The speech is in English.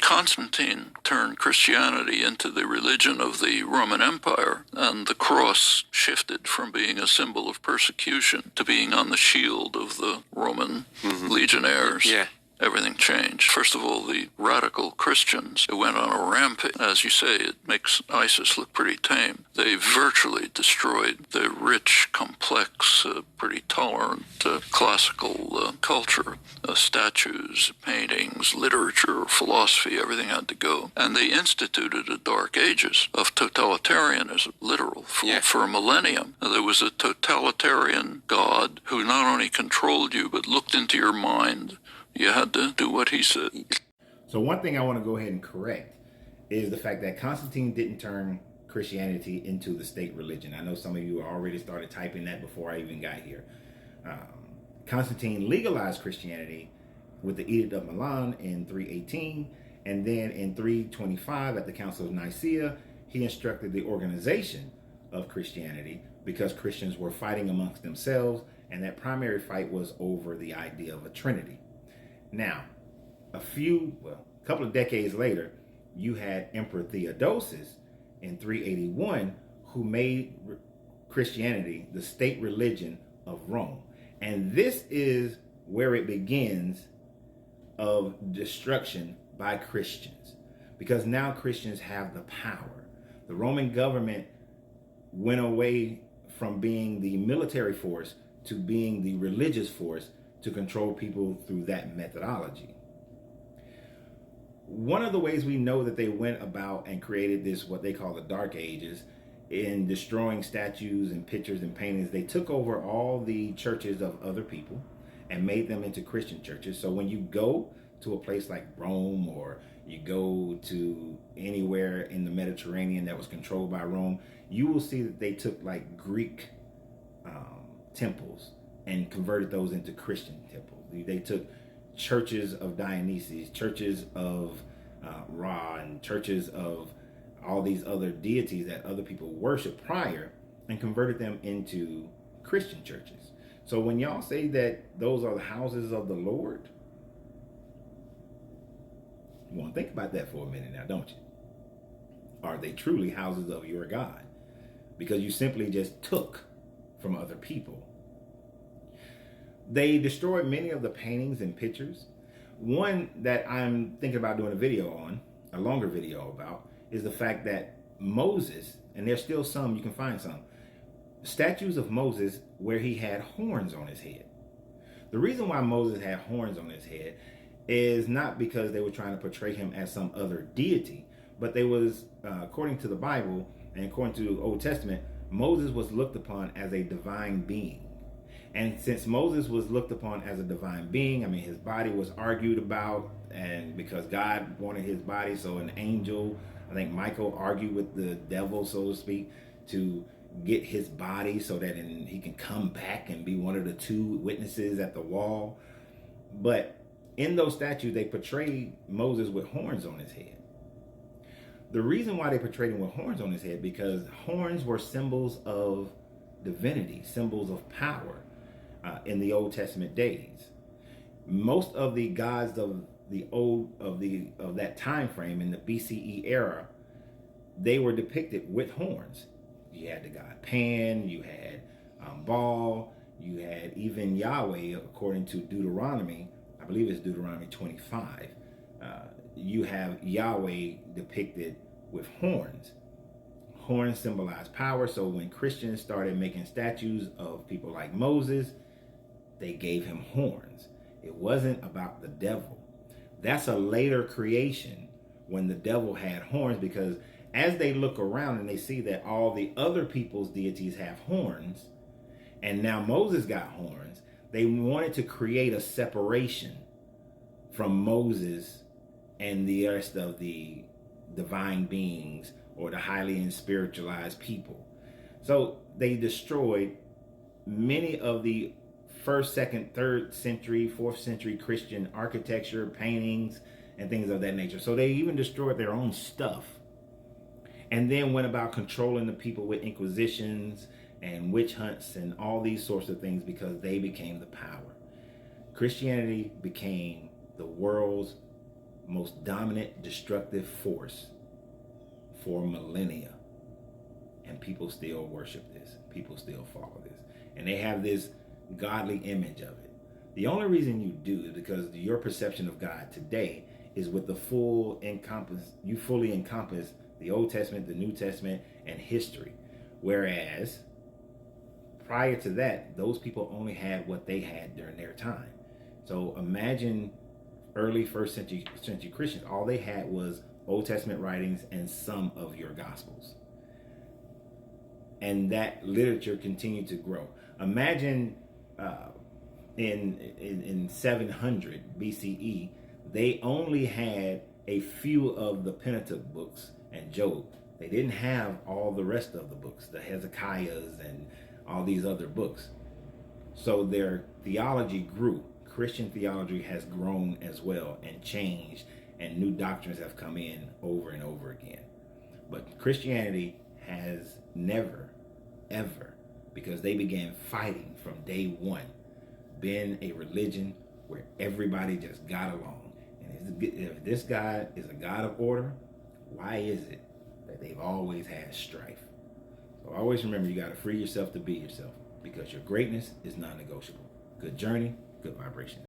Constantine turned Christianity into the religion of the Roman Empire, and the cross shifted from being a symbol of persecution to being on the shield of the Roman legionnaires. Yeah. Everything changed. First of all, the radical Christians, it went on a rampage. As you say, it makes ISIS look pretty tame. They virtually destroyed the rich, complex, pretty tolerant classical culture. Statues, paintings, literature, philosophy, everything had to go. And they instituted a dark ages of totalitarianism, literal, for a millennium. There was a totalitarian God who not only controlled you, but looked into your mind. You had to do what he said. So one thing I want to go ahead and correct is the fact that Constantine didn't turn Christianity into the state religion. I know some of you already started typing that before I even got here. Constantine legalized Christianity with the Edict of Milan in 318, and then in 325 at the Council of Nicaea, he instructed the organization of Christianity because Christians were fighting amongst themselves, and that primary fight was over the idea of a Trinity. Now, a couple of decades later, you had Emperor Theodosius in 381 who made Christianity the state religion of Rome. And this is where it begins of destruction by Christians, because now Christians have the power. The Roman government went away from being the military force to being the religious force to control people through that methodology. One of the ways we know that they went about and created this, what they call the Dark Ages, in destroying statues and pictures and paintings, they took over all the churches of other people and made them into Christian churches. So when you go to a place like Rome, or you go to anywhere in the Mediterranean that was controlled by Rome, you will see that they took like Greek temples and converted those into Christian temples. They took churches of Dionysus, churches of Ra, and churches of all these other deities that other people worshiped prior, and converted them into Christian churches. So when y'all say that those are the houses of the Lord, you want to think about that for a minute now, don't you? Are they truly houses of your God? Because you simply just took from other people. They destroyed many of the paintings and pictures. One that I'm thinking about doing a video on, a longer video about, is the fact that Moses, and there's still some, you can find some, statues of Moses where he had horns on his head. The reason why Moses had horns on his head is not because they were trying to portray him as some other deity, but they was, according to the Bible and according to the Old Testament, Moses was looked upon as a divine being. And since Moses was looked upon as a divine being, I mean, his body was argued about, and because God wanted his body, so an angel, I think Michael, argued with the devil, so to speak, to get his body so that he can come back and be one of the two witnesses at the wall. But in those statues, they portrayed Moses with horns on his head. The reason why they portrayed him with horns on his head, because horns were symbols of divinity, symbols of power in the Old Testament days. Most of the gods of that time frame in the BCE era, they were depicted with horns. You had the god Pan, you had Baal, you had even Yahweh, according to Deuteronomy. I believe it's Deuteronomy 25. You have Yahweh depicted with horns. Horns symbolize power, so when Christians started making statues of people like Moses, they gave him horns. It wasn't about the devil. That's a later creation when the devil had horns, because as they look around and they see that all the other people's deities have horns, and now Moses got horns, they wanted to create a separation from Moses and the rest of the divine beings or the highly spiritualized people. So they destroyed many of the 1st, 2nd, 3rd century, 4th century Christian architecture, paintings, and things of that nature. So they even destroyed their own stuff, and then went about controlling the people with inquisitions and witch hunts and all these sorts of things, because they became the power. Christianity became the world's most dominant, destructive force for millennia. And people still worship this. People still follow this. And they have this godly image of it. The only reason you do is because your perception of God today is with the you fully encompass the Old Testament, the New Testament, and history. Whereas prior to that, those people only had what they had during their time. So imagine early first century Christians. All they had was Old Testament writings and some of your Gospels. And that literature continued to grow. Imagine in 700 BCE, they only had a few of the Pentateuch books and Job. They didn't have all the rest of the books, the Hezekiahs and all these other books. So their theology grew. Christian theology has grown as well and changed, and new doctrines have come in over and over again. But Christianity has never, ever, because they began fighting from day one, been a religion where everybody just got along. And if this God is a God of order, why is it that they've always had strife? So always remember, you got to free yourself to be yourself, because your greatness is non-negotiable. Good journey, good vibration.